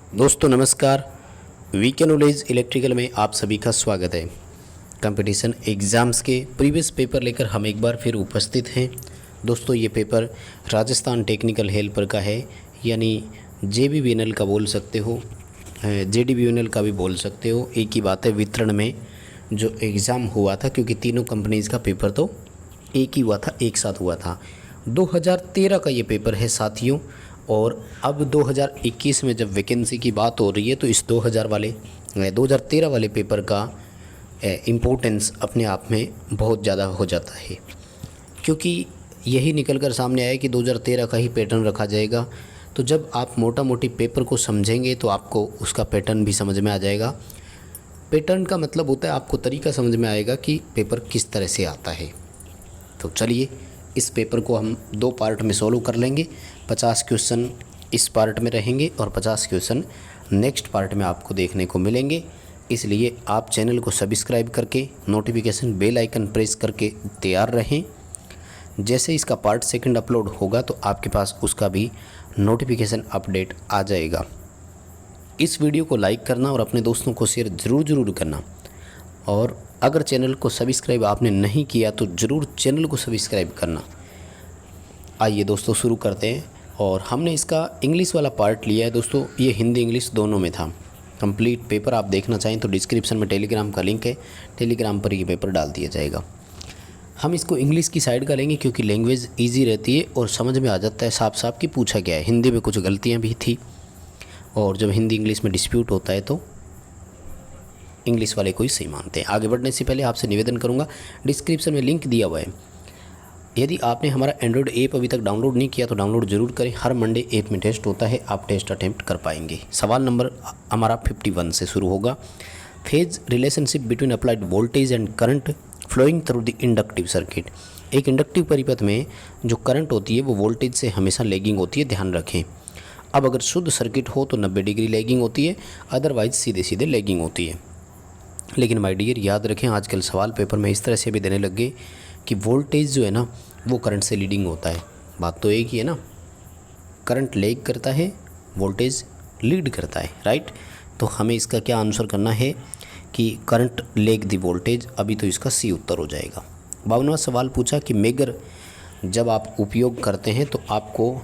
दोस्तों नमस्कार। VK knowledge electrical में आप सभी का स्वागत है। कंपटीशन एग्ज़ाम्स के प्रीवियस पेपर लेकर हम एक बार फिर उपस्थित हैं। दोस्तों ये पेपर राजस्थान टेक्निकल हेल्पर का है, यानी JBVNL का बोल सकते हो, JDVNL का भी बोल सकते हो। एक ही बात है, वितरण में जो एग्ज़ाम हुआ था, क्योंकि तीनों कंपनीज़ का पेपर तो एक ही हुआ था, एक साथ हुआ था। 2013 का ये पेपर है साथियों, और अब 2021 में जब वैकेंसी की बात हो रही है तो इस 2013 वाले पेपर का इम्पोर्टेंस अपने आप में बहुत ज़्यादा हो जाता है, क्योंकि यही निकल कर सामने आया कि 2013 का ही पैटर्न रखा जाएगा। तो जब आप मोटा मोटी पेपर को समझेंगे तो आपको उसका पैटर्न भी समझ में आ जाएगा। पैटर्न का मतलब होता है आपको तरीका समझ में आएगा कि पेपर किस तरह से आता है। तो चलिए इस पेपर को हम 2 पार्ट में सॉल्व कर लेंगे। 50 क्वेश्चन इस पार्ट में रहेंगे और 50 क्वेश्चन नेक्स्ट पार्ट में आपको देखने को मिलेंगे। इसलिए आप चैनल को सब्सक्राइब करके नोटिफिकेशन बेल आइकन प्रेस करके तैयार रहें। जैसे इसका पार्ट सेकंड अपलोड होगा तो आपके पास उसका भी नोटिफिकेशन अपडेट आ जाएगा। इस वीडियो को लाइक करना और अपने दोस्तों को शेयर ज़रूर करना, और अगर चैनल को सब्सक्राइब आपने नहीं किया तो ज़रूर चैनल को सब्सक्राइब करना। आइए दोस्तों शुरू करते हैं। और हमने इसका इंग्लिश वाला पार्ट लिया है दोस्तों, ये हिंदी इंग्लिश दोनों में था। कंप्लीट पेपर आप देखना चाहें तो डिस्क्रिप्शन में टेलीग्राम का लिंक है, टेलीग्राम पर ये पेपर डाल दिया जाएगा। हम इसको इंग्लिश की साइड का लेंगे क्योंकि लैंग्वेज ईजी रहती है और समझ में आ जाता है साफ साफ कि पूछा गया है। हिंदी में कुछ गलतियाँ भी थी, और जब हिंदी इंग्लिश में डिस्प्यूट होता है तो इंग्लिश वाले को ही सही मानते हैं। आगे बढ़ने से पहले आपसे निवेदन करूंगा, डिस्क्रिप्शन में लिंक दिया हुआ है। यदि आपने हमारा एंड्रॉयड ऐप अभी तक डाउनलोड नहीं किया तो डाउनलोड जरूर करें। हर मंडे ऐप में टेस्ट होता है, आप टेस्ट अटेम्प्ट कर पाएंगे। सवाल नंबर हमारा 51 से शुरू होगा। Phase relationship between applied voltage and current flowing through the inductive circuit. एक इंडक्टिव परिपथ में जो करंट होती है वो वोल्टेज से हमेशा लैगिंग होती है, ध्यान रखें। अब अगर शुद्ध सर्किट हो तो 90 डिग्री लैगिंग होती है, अदरवाइज सीधे सीधे लैगिंग होती है। लेकिन माय डियर याद रखें, आजकल सवाल पेपर में इस तरह से भी देने लग गए कि वोल्टेज जो है ना वो करंट से लीडिंग होता है। बात तो एक ही है ना, करंट लैग करता है, वोल्टेज लीड करता है, राइट। तो हमें इसका क्या आंसर करना है कि करंट लैग दी वोल्टेज। अभी तो इसका सी उत्तर हो जाएगा। 52वां सवाल पूछा कि मेगर जब आप उपयोग करते हैं तो आपको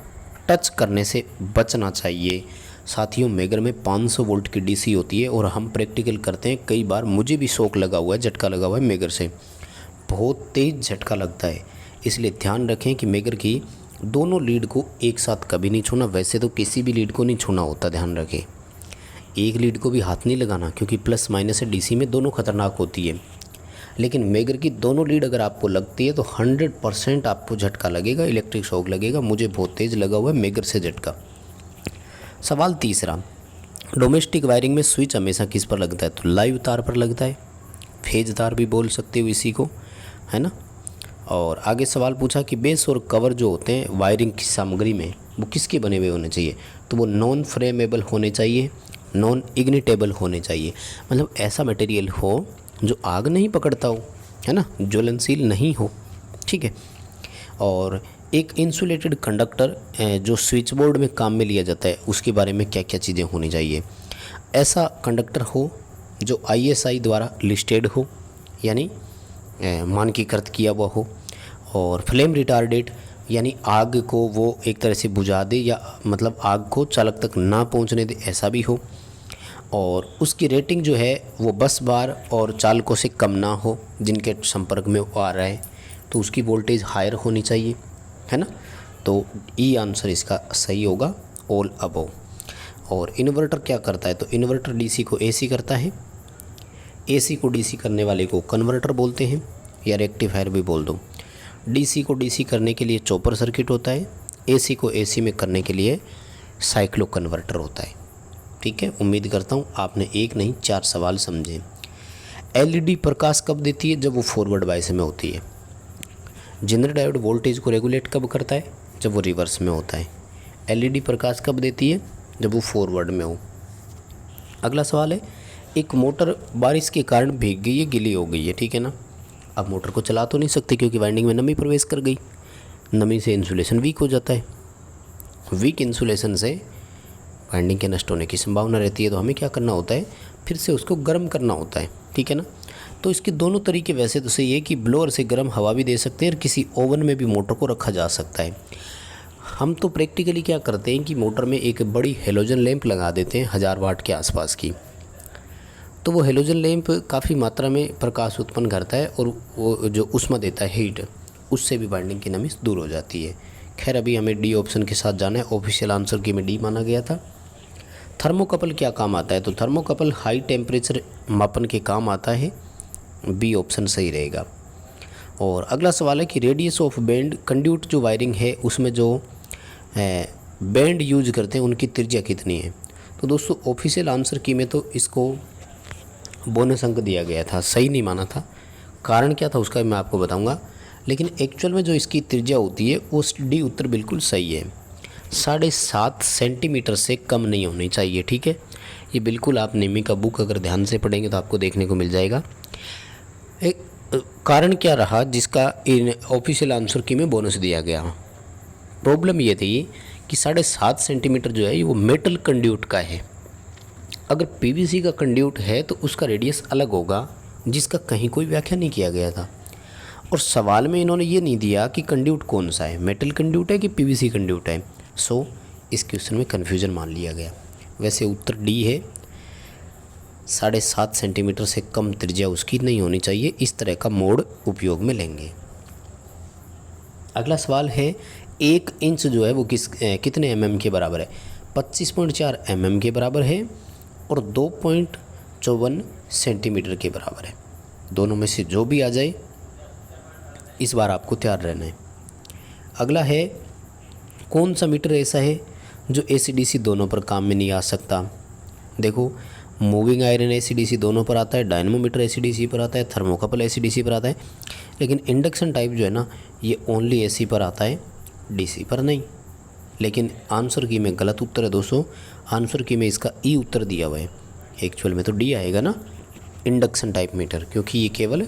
टच करने से बचना चाहिए। साथियों मेगर में 500 वोल्ट की डीसी होती है और हम प्रैक्टिकल करते हैं। कई बार मुझे भी शॉक लगा हुआ है, झटका लगा हुआ है मेगर से, बहुत तेज़ झटका लगता है। इसलिए ध्यान रखें कि मेगर की दोनों लीड को एक साथ कभी नहीं छूना। वैसे तो किसी भी लीड को नहीं छूना होता, ध्यान रखें। एक लीड को भी हाथ नहीं लगाना, क्योंकि प्लस माइनस है डीसी में, दोनों खतरनाक होती है। लेकिन मेगर की दोनों लीड अगर आपको लगती है तो 100% आपको झटका लगेगा, इलेक्ट्रिक शॉक लगेगा। मुझे बहुत तेज़ लगा हुआ है मेगर से झटका। सवाल तीसरा, डोमेस्टिक वायरिंग में स्विच हमेशा किस पर लगता है? तो लाइव तार पर लगता है, फेज तार भी बोल सकते हो इसी को, है ना। और आगे सवाल पूछा कि बेस और कवर जो होते हैं वायरिंग की सामग्री में वो किसके बने हुए होने चाहिए? तो वो नॉन फ्लेमेबल होने चाहिए, नॉन इग्निटेबल होने चाहिए। मतलब ऐसा मटेरियल हो जो आग नहीं पकड़ता हो, है ना, ज्वलनशील नहीं हो, ठीक है। और एक इंसुलेटेड कंडक्टर जो स्विच बोर्ड में काम में लिया जाता है, उसके बारे में क्या क्या चीज़ें होनी चाहिए? ऐसा कंडक्टर हो जो ISI द्वारा लिस्टेड हो, यानी मानकीकृत किया हुआ हो। और फ्लेम रिटार्डेड, यानी आग को वो एक तरह से बुझा दे, या मतलब आग को चालक तक ना पहुंचने दे, ऐसा भी हो। और उसकी रेटिंग जो है वो बस बार और चालकों से कम ना हो जिनके संपर्क में वो आ रहा है, तो उसकी वोल्टेज हायर होनी चाहिए, है ना। तो ई आंसर इसका सही होगा, ऑल अबव। और इन्वर्टर क्या करता है? तो इन्वर्टर DC को AC करता है, AC को DC करने वाले को कन्वर्टर बोलते हैं, या रेक्टिफायर भी बोल दो। DC को DC करने के लिए चॉपर सर्किट होता है, AC को AC में करने के लिए साइक्लो कन्वर्टर होता है, ठीक है। उम्मीद करता हूँ आपने एक नहीं 4 सवाल समझे। LED प्रकाश कब देती है? जब वो फॉरवर्ड बायस में होती है। जनरेटर डायोड वोल्टेज को रेगुलेट कब करता है? जब वो रिवर्स में होता है। LED प्रकाश कब देती है? जब वो फॉरवर्ड में हो। अगला सवाल है, एक मोटर बारिश के कारण भीग गई है, गीली हो गई है, ठीक है ना। अब मोटर को चला तो नहीं सकते क्योंकि वाइंडिंग में नमी प्रवेश कर गई। नमी से इंसुलेशन वीक हो जाता है, वीक इंसुलेशन से वाइंडिंग के नष्ट होने की संभावना रहती है। तो हमें क्या करना होता है, फिर से उसको गर्म करना होता है, ठीक है ना। तो इसके दोनों तरीके वैसे तो सही है कि ब्लोअर से गर्म हवा भी दे सकते हैं और किसी ओवन में भी मोटर को रखा जा सकता है। हम तो प्रैक्टिकली क्या करते हैं कि मोटर में एक बड़ी हेलोजन लैंप लगा देते हैं 1000 वाट के आसपास की। तो वो हेलोजन लैंप काफ़ी मात्रा में प्रकाश उत्पन्न करता है और वो जो ऊष्मा देता है हीट, उससे भी वाइंडिंग की नमी दूर हो जाती है। खैर अभी हमें डी ऑप्शन के साथ जाना है, ऑफिशियल आंसर की में डी माना गया था। थर्मोकपल क्या काम आता है, तो थर्मोकपल हाई टेम्परेचर मापन के काम आता है, बी ऑप्शन सही रहेगा। और अगला सवाल है कि रेडियस ऑफ बैंड कंड्यूट जो वायरिंग है उसमें जो बैंड यूज करते हैं उनकी त्रिज्या कितनी है। तो दोस्तों ऑफिशियल आंसर की में तो इसको बोनस अंक दिया गया था, सही नहीं माना था। कारण क्या था उसका मैं आपको बताऊंगा, लेकिन एक्चुअल में जो इसकी त्रिज्या होती है वो डी उत्तर बिल्कुल सही है। 7.5 सेंटीमीटर से कम नहीं होनी चाहिए, ठीक है। ये बिल्कुल आप नेमी का बुक अगर ध्यान से पढ़ेंगे तो आपको देखने को मिल जाएगा। एक कारण क्या रहा जिसका इन ऑफिशियल आंसर की में बोनस दिया गया। प्रॉब्लम ये थी कि 7.5 सेंटीमीटर जो है वो मेटल कंड्यूट का है। अगर पीवीसी का कंड्यूट है तो उसका रेडियस अलग होगा, जिसका कहीं कोई व्याख्या नहीं किया गया था। और सवाल में इन्होंने ये नहीं दिया कि कंड्यूट कौन सा है, मेटल कंड्यूट है कि पीवीसी कंड्यूट है। सो इस क्वेश्चन में कन्फ्यूजन मान लिया गया। वैसे उत्तर डी है, 7.5 सेंटीमीटर से कम त्रिज्या उसकी नहीं होनी चाहिए, इस तरह का मोड उपयोग में लेंगे। अगला सवाल है 1 इंच जो है वो कितने एमएम के बराबर है। 25.4 एमएम के बराबर है और 2.54 सेंटीमीटर के बराबर है। दोनों में से जो भी आ जाए इस बार आपको तैयार रहना है। अगला है कौन सा मीटर ऐसा है जो एसीडीसी दोनों पर काम में नहीं आ सकता। देखो मूविंग आयरन एसीडीसी दोनों पर आता है, डायनमोमीटर एसीडीसी पर आता है, थर्मोकपल एसीडीसी पर आता है, लेकिन इंडक्शन टाइप जो है ना ये ओनली एसी पर आता है, डीसी पर नहीं। लेकिन आंसर की में गलत उत्तर है दोस्तों, आंसर की में इसका ई उत्तर दिया हुआ है। एक्चुअल में तो डी आएगा ना, इंडक्शन टाइप मीटर, क्योंकि ये केवल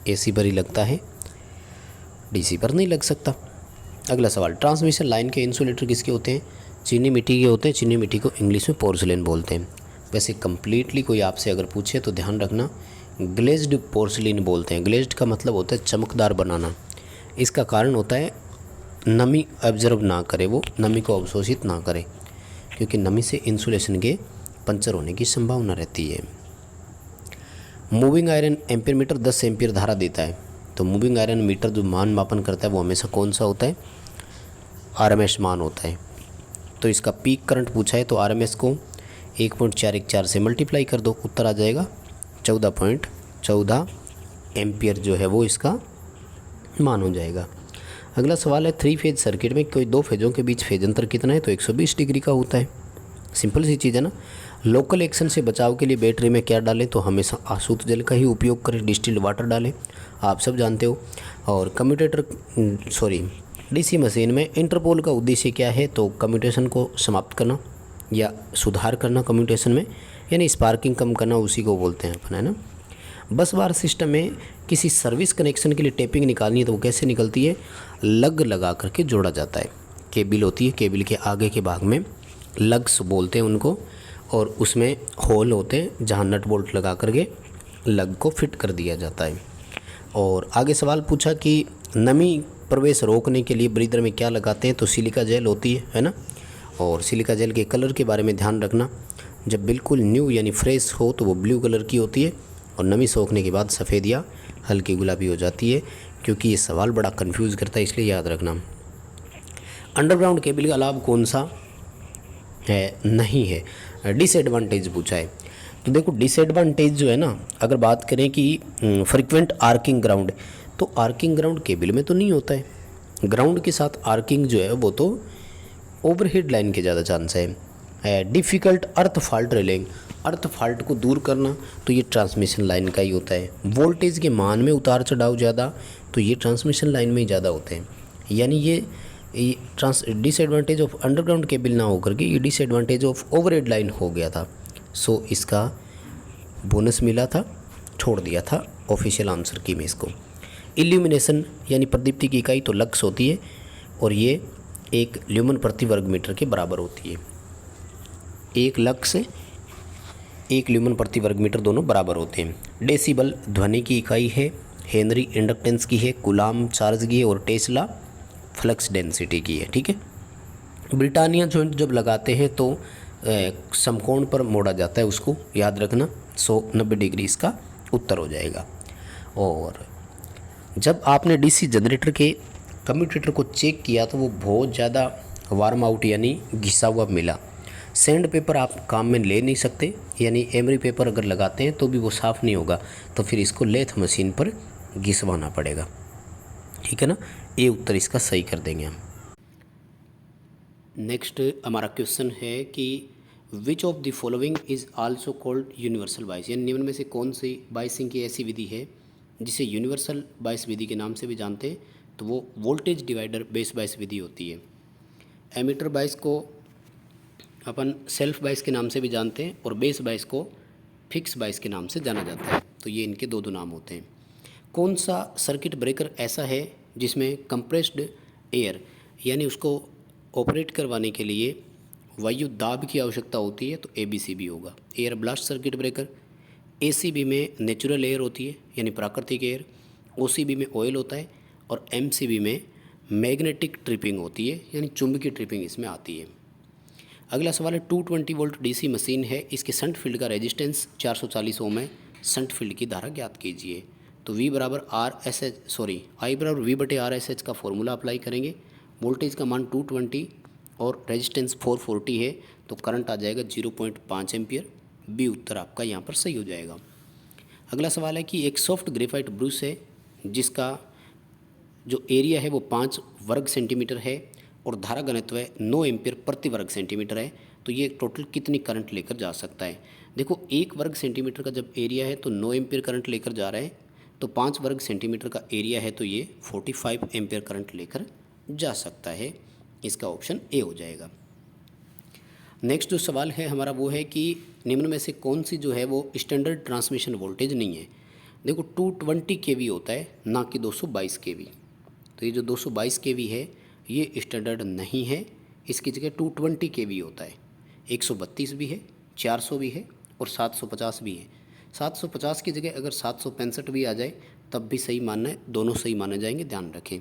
एसी पर ही लगता है, डीसी पर नहीं लग सकता। अगला सवाल, ट्रांसमिशन लाइन के इंसुलेटर किसके होते हैं। चीनी मिट्टी के होते हैं। चीनी मिट्टी को इंग्लिश में पोर्सिलेन बोलते हैं। वैसे कम्प्लीटली कोई आपसे अगर पूछे तो ध्यान रखना ग्लेज्ड पोर्सिलेन बोलते हैं। ग्लेज्ड का मतलब होता है चमकदार बनाना। इसका कारण होता है नमी ऑब्जर्व ना करे, वो नमी को अवशोषित ना करे, क्योंकि नमी से इंसुलेशन के पंचर होने की संभावना रहती है। Moving iron ampere meter 10 ampere धारा देता है। तो मूविंग आयरन मीटर जो मान मापन करता है वो हमेशा कौन सा होता है, आरएमएस मान होता है। तो इसका पीक करंट पूछा है तो आरएमएस को 1.414 से मल्टीप्लाई कर दो, उत्तर आ जाएगा 14.14 एम्पीयर जो है वो इसका मान हो जाएगा। अगला सवाल है 3 फेज सर्किट में कोई 2 फेजों के बीच फेज अंतर कितना है। तो 120 डिग्री का होता है। सिंपल सी चीज़ है ना। लोकल एक्शन से बचाव के लिए बैटरी में क्या डालें, तो हमेशा आसूत जल का ही उपयोग करें, डिस्टिल्ड वाटर डालें, आप सब जानते हो। और डीसी मशीन में इंटरपोल का उद्देश्य क्या है, तो कम्यूटेशन को समाप्त करना या सुधार करना कम्यूटेशन में, यानी स्पार्किंग कम करना, उसी को बोलते हैं अपन, है ना। बस बार सिस्टम में किसी सर्विस कनेक्शन के लिए टेपिंग निकालनी है तो वो कैसे निकलती है, लग लगा करके जोड़ा जाता है। केबल होती है, केबल के आगे के भाग में लग्स बोलते हैं उनको, और उसमें होल होते हैं जहाँ नट बोल्ट लगा करके लग को फिट कर दिया जाता है। और आगे सवाल पूछा कि नमी प्रवेश रोकने के लिए ब्रीदर में क्या लगाते हैं, तो सिलिका जेल होती है ना। और सिलिका जेल के कलर के बारे में ध्यान रखना, जब बिल्कुल न्यू यानी फ्रेश हो तो वो ब्लू कलर की होती है, और नमी सोखने के बाद सफ़ेद या हल्की गुलाबी हो जाती है। क्योंकि ये सवाल बड़ा कंफ्यूज करता है, इसलिए याद रखना। अंडरग्राउंड केबल का लाभ कौन सा है, नहीं है, डिसएडवांटेज पूछा है। तो देखो डिसएडवांटेज जो है ना, अगर बात करें कि फ्रीक्वेंट आर्किंग ग्राउंड, तो आर्किंग ग्राउंड केबल में तो नहीं होता है। ग्राउंड के साथ आर्किंग जो है वो तो ओवरहेड लाइन के ज़्यादा चांस है। डिफ़िकल्ट अर्थ फॉल्ट रेलिंग, अर्थ फॉल्ट को दूर करना तो ये ट्रांसमिशन लाइन का ही होता है। वोल्टेज के मान में उतार चढ़ाव ज़्यादा तो ये ट्रांसमिशन लाइन में ही ज़्यादा होते हैं। यानी ये डिसएडवांटेज ऑफ अंडरग्राउंड केबल ना होकर के ये डिसएडवांटेज ऑफ ओवरहेड लाइन हो गया था। सो इसका बोनस मिला था, छोड़ दिया था ऑफिशियल आंसर की में इसको। इल्यूमिनेशन यानी प्रदीप्ति की इकाई तो लक्स होती है, और ये 1 ल्यूमन प्रति वर्ग मीटर के बराबर होती है। 1 लक्स 1 ल्यूमन प्रति वर्ग मीटर दोनों बराबर होते हैं। डेसिबल ध्वनि की इकाई है, हेनरी इंडक्टेंस की है, कूलाम चार्ज की है और टेस्ला फ्लक्स डेंसिटी की है। ठीक है। ब्रिटानिया जॉइंट जब लगाते हैं तो समकोण पर मोड़ा जाता है, उसको याद रखना। 190 डिग्री इसका उत्तर हो जाएगा। और जब आपने डीसी जनरेटर के कम्यूटेटर को चेक किया तो वो बहुत ज़्यादा वार्म आउट यानी घिसा हुआ मिला। सैंड पेपर आप काम में ले नहीं सकते, यानी एमरी पेपर अगर लगाते हैं तो भी वो साफ़ नहीं होगा, तो फिर इसको लेथ मशीन पर घिसवाना पड़ेगा। ठीक है ना, ये उत्तर इसका सही कर देंगे हम। नेक्स्ट हमारा क्वेश्चन है कि which of the following is also called universal बाइस, यानी निम्न में से कौन सी बाइसिंग की ऐसी विधि है जिसे यूनिवर्सल बाइस विधि के नाम से भी जानते हैं, तो वो वोल्टेज डिवाइडर बेस बाइस विधि होती है। एमीटर बाइस को अपन सेल्फ बाइस के नाम से भी जानते हैं और बेस बाइस को फिक्स बाइस के नाम से जाना जाता है, तो ये इनके दो नाम होते हैं। कौन सा सर्किट ब्रेकर ऐसा है जिसमें कंप्रेस्ड एयर यानी उसको ऑपरेट करवाने के लिए वायु दाब की आवश्यकता होती है, तो ABCB होगा। Air blast circuit breaker. ACB में नेचुरल एयर होती है यानी प्राकृतिक एयर, OCB में ऑयल होता है और MCB में मैग्नेटिक ट्रिपिंग होती है यानी चुंबकीय ट्रिपिंग इसमें आती है। अगला सवाल है 220 वोल्ट DC मशीन है, इसके शंट फील्ड का रेजिस्टेंस 440 ओम है, शंट फील्ड की धारा ज्ञात कीजिए। तो I बराबर V/RSH का फॉर्मूला अप्लाई करेंगे। वोल्टेज का मान 220 और रेजिस्टेंस 440 है, तो करंट आ जाएगा 0.5 एम्पियर। बी उत्तर आपका यहाँ पर सही हो जाएगा। अगला सवाल है कि एक सॉफ्ट ग्रेफाइट ब्रूस है जिसका जो एरिया है वो 5 वर्ग सेंटीमीटर है और धारा घनत्व 9 एम्पियर प्रति वर्ग सेंटीमीटर है, तो ये टोटल कितनी करंट लेकर जा सकता है। देखो 1 वर्ग सेंटीमीटर का जब एरिया है तो 9 एम्पियर करंट लेकर जा रहा है, तो 5 वर्ग सेंटीमीटर का एरिया है तो ये 45 एम्पियर करंट लेकर जा सकता है। इसका ऑप्शन ए हो जाएगा। नेक्स्ट जो सवाल है हमारा वो है कि निम्न में से कौन सी जो है वो स्टैंडर्ड ट्रांसमिशन वोल्टेज नहीं है। देखो 220 kV होता है ना कि 222 kV, तो ये जो 222 kV है ये स्टैंडर्ड नहीं है, इसकी जगह 220 kV होता है। 132 भी है, 400 भी है और 750 भी है। 750 की जगह अगर 765 भी आ जाए तब भी सही मानना है, दोनों सही माने जाएंगे, ध्यान रखें।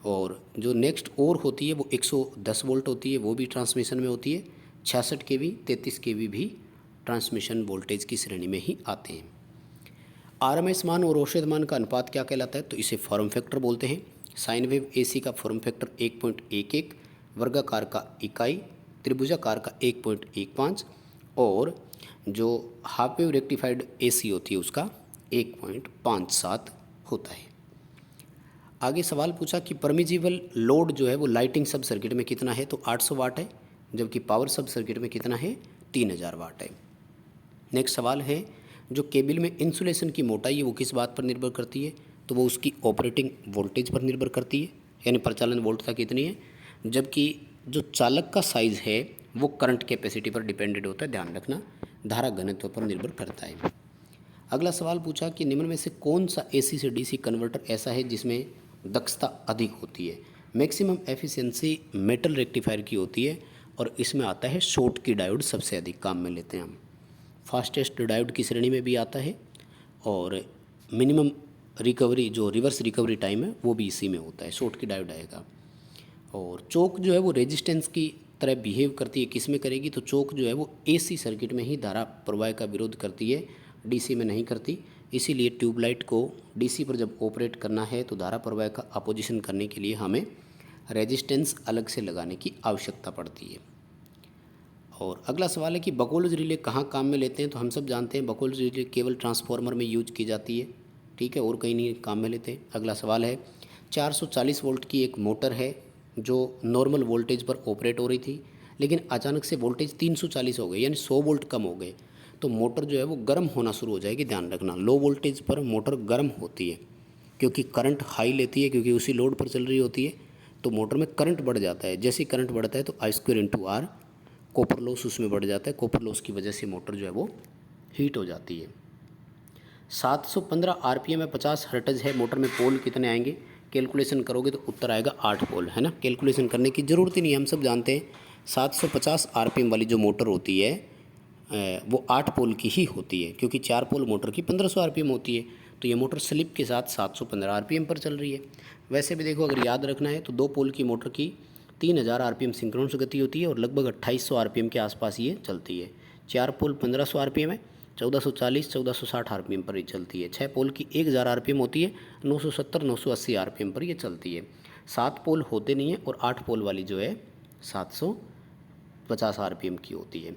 और जो नेक्स्ट और होती है वो 110 वोल्ट होती है, वो भी ट्रांसमिशन में होती है। 66 kV 33 kV भी ट्रांसमिशन वोल्टेज की श्रेणी में ही आते हैं। RMS मान और औसत मान का अनुपात क्या कहलाता है, तो इसे फॉर्म फैक्टर बोलते हैं। साइन वेव AC का फॉर्म फैक्टर 1.11, वर्गाकार का इकाई, त्रिभुजाकार का 1.15 और जो हाफ वेव रेक्टिफाइड AC होती है उसका 1.57 होता है। आगे सवाल पूछा कि परमिजिबल लोड जो है वो लाइटिंग सब सर्किट में कितना है, तो 800 वाट है, जबकि पावर सब सर्किट में कितना है, 3000 वाट है। नेक्स्ट सवाल है जो केबल में इंसुलेशन की मोटाई है वो किस बात पर निर्भर करती है, तो वो उसकी ऑपरेटिंग वोल्टेज पर निर्भर करती है यानी प्रचालन वोल्टता कितनी है, जबकि जो चालक का साइज़ है वो करंट कैपेसिटी पर डिपेंडेड होता है, ध्यान रखना, धारा घनत्व पर निर्भर करता है। अगला सवाल पूछा कि निम्न में से कौन सा AC से DC कन्वर्टर ऐसा है जिसमें दक्षता अधिक होती है। मैक्सिमम एफिशिएंसी मेटल रेक्टिफायर की होती है और इसमें आता है शॉर्ट की डायोड सबसे अधिक काम में लेते हैं हम। फास्टेस्ट डायोड की श्रेणी में भी आता है और मिनिमम रिकवरी जो रिवर्स रिकवरी टाइम है वो भी इसी में होता है, शॉर्ट की डायोड आएगा। और चौक जो है वो रेजिस्टेंस की तरह बिहेव करती है, किस में करेगी, तो चौक जो है वो AC सर्किट में ही धारा प्रवाह का विरोध करती है, DC में नहीं करती। इसीलिए ट्यूबलाइट को DC पर जब ऑपरेट करना है तो धारा प्रवाह का अपोजिशन करने के लिए हमें रेजिस्टेंस अलग से लगाने की आवश्यकता पड़ती है। और अगला सवाल है कि बकोल्ज रिले कहाँ काम में लेते हैं, तो हम सब जानते हैं बकोल्ज रिले केवल ट्रांसफार्मर में यूज की जाती है, ठीक है, और कहीं नहीं काम में लेते हैं। अगला सवाल है 440 वोल्ट की एक मोटर है जो नॉर्मल वोल्टेज पर ऑपरेट हो रही थी, लेकिन अचानक से वोल्टेज 340 हो गई यानी 100 वोल्ट कम हो गए, तो मोटर जो है वो गर्म होना शुरू हो जाएगी। ध्यान रखना, लो वोल्टेज पर मोटर गर्म होती है क्योंकि करंट हाई लेती है, क्योंकि उसी लोड पर चल रही होती है, तो मोटर में करंट बढ़ जाता है। जैसे ही करंट बढ़ता है तो I² × R कॉपर लॉस उसमें बढ़ जाता है, कॉपर लॉस की वजह से मोटर जो है वो हीट हो जाती है। 715 RPM में 50 हर्ट्ज है, मोटर में पोल कितने आएंगे, कैलकुलेशन करोगे तो उत्तर आएगा 8 पोल, है ना। कैलकुलेशन करने की ज़रूरत ही नहीं है, हम सब जानते हैं 750 आरपीएम वाली जो मोटर होती है वो 8 पोल की ही होती है, क्योंकि 4 पोल मोटर की 1500 आरपीएम होती है। तो ये मोटर स्लिप के साथ 715 आरपीएम पर चल रही है। वैसे भी देखो, अगर याद रखना है तो 2 पोल की मोटर की 3000 आरपीएम सिंक्रोनस गति होती है और लगभग 2800 आरपीएम के आसपास ये चलती है। 4 पोल 1500 आरपीएम है, 1440 1460 आरपीएम पर ये चलती है। 6 पोल की 1000 आरपीएम होती है, 970 980 आरपीएम पर ये चलती है। 7 पोल होते नहीं है और 8 पोल वाली जो है 750 आरपीएम की होती है।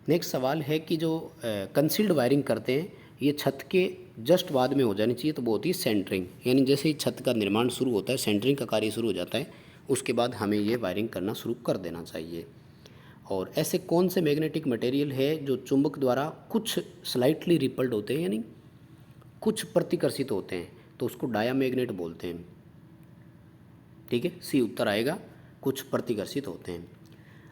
नेक्स्ट सवाल है कि जो कंसील्ड वायरिंग करते हैं ये छत के जस्ट बाद में हो जानी चाहिए, तो वो होती है सेंटरिंग। यानी जैसे ही छत का निर्माण शुरू होता है, सेंटरिंग का कार्य शुरू हो जाता है, उसके बाद हमें ये वायरिंग करना शुरू कर देना चाहिए। और ऐसे कौन से मैग्नेटिक मटेरियल है जो चुंबक द्वारा कुछ स्लाइटली रिपल्ड होते हैं, यानी कुछ प्रतिकर्षित होते हैं, तो उसको डायामैग्नेट बोलते हैं। ठीक है, सी उत्तर आएगा, कुछ प्रतिकर्षित होते हैं।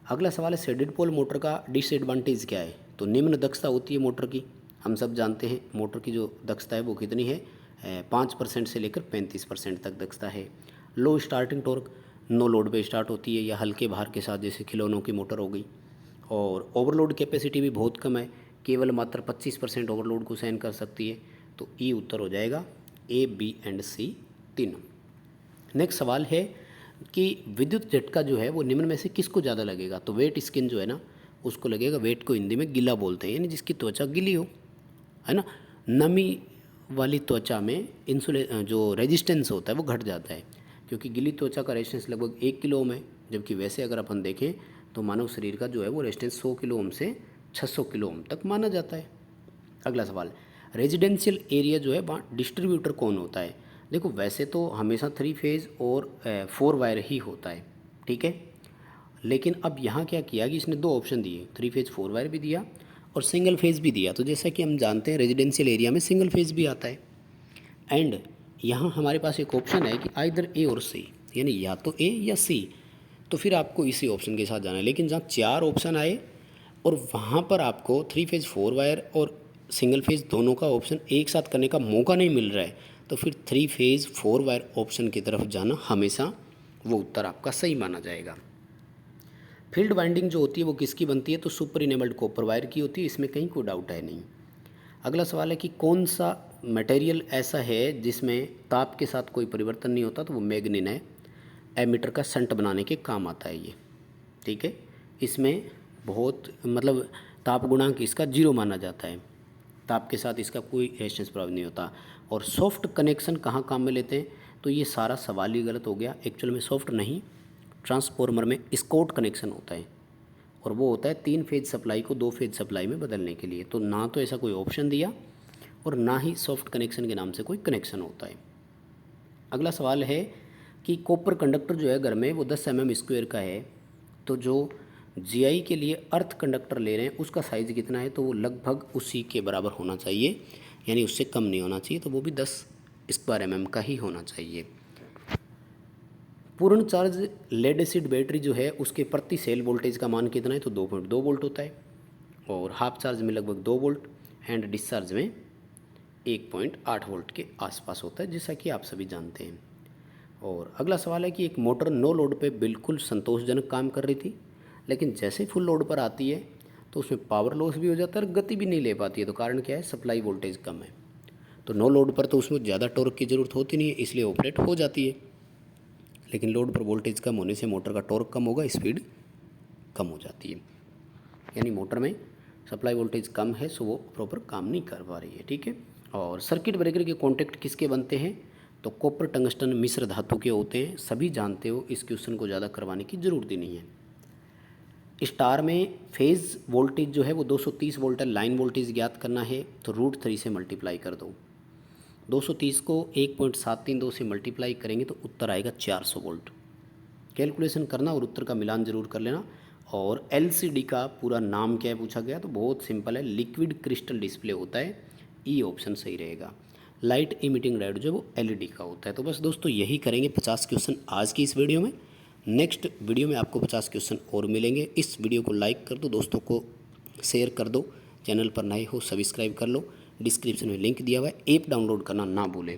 अगला सवाल है शेडेड पोल मोटर का डिसएडवांटेज क्या है। तो निम्न दक्षता होती है मोटर की, हम सब जानते हैं मोटर की जो दक्षता है वो कितनी है, 5% से लेकर 35% तक दक्षता है। लो स्टार्टिंग टॉर्क, नो लोड पे स्टार्ट होती है या हल्के भार के साथ, जैसे खिलौनों की मोटर हो गई। और ओवरलोड कैपेसिटी भी बहुत कम है, केवल मात्र 25% ओवरलोड को सहन कर सकती है। तो ई उत्तर हो जाएगा, ए बी एंड सी तीनों। नेक्स्ट सवाल है कि विद्युत झटका जो है वो निम्न में से किसको ज़्यादा लगेगा। तो वेट स्किन जो है ना, उसको लगेगा। वेट को हिंदी में गिला बोलते हैं, यानी जिसकी त्वचा गिली हो, है ना। नमी वाली त्वचा में जो रेजिस्टेंस होता है वो घट जाता है, क्योंकि गिली त्वचा का रेजिस्टेंस लगभग 1 किलो ओम है, जबकि वैसे अगर अपन देखें तो मानव शरीर का जो है वो रेजिस्टेंस 100 किलो ओम से 600 किलो ओम तक माना जाता है। अगला सवाल, रेजिडेंशियल एरिया जो है वहाँ डिस्ट्रीब्यूटर कौन होता है। देखो, वैसे तो हमेशा 3 फेज़ और 4 वायर ही होता है, ठीक है। लेकिन अब यहाँ क्या किया कि इसने 2 ऑप्शन दिए, 3 फेज़ 4 वायर भी दिया और सिंगल फेज़ भी दिया। तो जैसा कि हम जानते हैं रेजिडेंशियल एरिया में सिंगल फेज़ भी आता है। एंड यहाँ हमारे पास एक ऑप्शन है कि आइदर ए और सी, यानी या तो ए या सी, तो फिर आपको इसी ऑप्शन के साथ जाना है। लेकिन जहाँ 4 ऑप्शन आए और वहाँ पर आपको 3 फेज़ 4 वायर और सिंगल फेज़ दोनों का ऑप्शन एक साथ करने का मौका नहीं मिल रहा है, तो फिर 3 फेज़ 4 वायर ऑप्शन की तरफ जाना हमेशा वो उत्तर आपका सही माना जाएगा। फील्ड वाइंडिंग जो होती है वो किसकी बनती है। तो सुपर इनेबल्ड कॉपर वायर की होती है, इसमें कहीं कोई डाउट है नहीं। अगला सवाल है कि कौन सा मटेरियल ऐसा है जिसमें ताप के साथ कोई परिवर्तन नहीं होता। तो वो मैग्नीन है, एमीटर का शंट बनाने के काम आता है ये, ठीक है। इसमें बहुत मतलब ताप गुणांक इसका 0 माना जाता है, ताप के साथ इसका कोई रेजिस्टेंस प्रभाव नहीं होता। और सॉफ्ट कनेक्शन कहाँ काम में लेते हैं, तो ये सारा सवाल ही गलत हो गया। एक्चुअल में सॉफ्ट नहीं, ट्रांसफॉर्मर में स्कॉट कनेक्शन होता है, और वो होता है 3 फेज सप्लाई को 2 फेज सप्लाई में बदलने के लिए। तो ना तो ऐसा कोई ऑप्शन दिया और ना ही सॉफ्ट कनेक्शन के नाम से कोई कनेक्शन होता है। अगला सवाल है कि कॉपर कंडक्टर जो है घर में वो 10 mm स्क्वायर का है, तो जो जीआई के लिए अर्थ कंडक्टर ले रहे हैं उसका साइज़ कितना है। तो वो लगभग उसी के बराबर होना चाहिए, यानी उससे कम नहीं होना चाहिए, तो वो भी 10 स्क्वायर mm का ही होना चाहिए। पूर्ण चार्ज लेड एसिड बैटरी जो है उसके प्रति सेल वोल्टेज का मान कितना है। तो 2.2 वोल्ट होता है, और हाफ चार्ज में लगभग 2 वोल्ट एंड डिस्चार्ज में 1.8 वोल्ट के आसपास होता है, जैसा कि आप सभी जानते हैं। और अगला सवाल है कि एक मोटर नो लोड पे बिल्कुल संतोषजनक काम कर रही थी, लेकिन जैसे फुल लोड पर आती है तो उसमें पावर लॉस भी हो जाता है और गति भी नहीं ले पाती है। तो कारण क्या है, सप्लाई वोल्टेज कम है। तो नो लोड पर तो उसमें ज़्यादा टॉर्क की ज़रूरत होती नहीं है, इसलिए ऑपरेट हो जाती है। लेकिन लोड पर वोल्टेज कम होने से मोटर का टॉर्क कम होगा, स्पीड कम हो जाती है, यानी मोटर में सप्लाई वोल्टेज कम है, सो वो प्रॉपर काम नहीं कर पा रही है, ठीक है। और सर्किट ब्रेकर के कॉन्टैक्ट किसके बनते हैं। तो कॉपर टंगस्टन मिश्र धातु के होते हैं, सभी जानते हो, इस क्वेश्चन को ज़्यादा करवाने की ज़रूरत ही नहीं है। स्टार में फेज़ वोल्टेज जो है वो 230 वोल्ट है, लाइन वोल्टेज ज्ञात करना है तो √3 से मल्टीप्लाई कर दो। 230 को 1.732 से मल्टीप्लाई करेंगे तो उत्तर आएगा 400 वोल्ट। कैलकुलेशन करना और उत्तर का मिलान जरूर कर लेना। और एलसीडी का पूरा नाम क्या है पूछा गया, तो बहुत सिंपल है, लिक्विड क्रिस्टल डिस्प्ले होता है, ई ऑप्शन सही रहेगा। लाइट इमिटिंग डायोड जो वो एलईडी का होता है। तो बस दोस्तों यही करेंगे 50 क्वेश्चन आज की इस वीडियो में। नेक्स्ट वीडियो में आपको 50 क्वेश्चन और मिलेंगे। इस वीडियो को लाइक कर दो, दोस्तों को शेयर कर दो, चैनल पर नए हो सब्सक्राइब कर लो, डिस्क्रिप्शन में लिंक दिया हुआ है, ऐप डाउनलोड करना ना भूलें।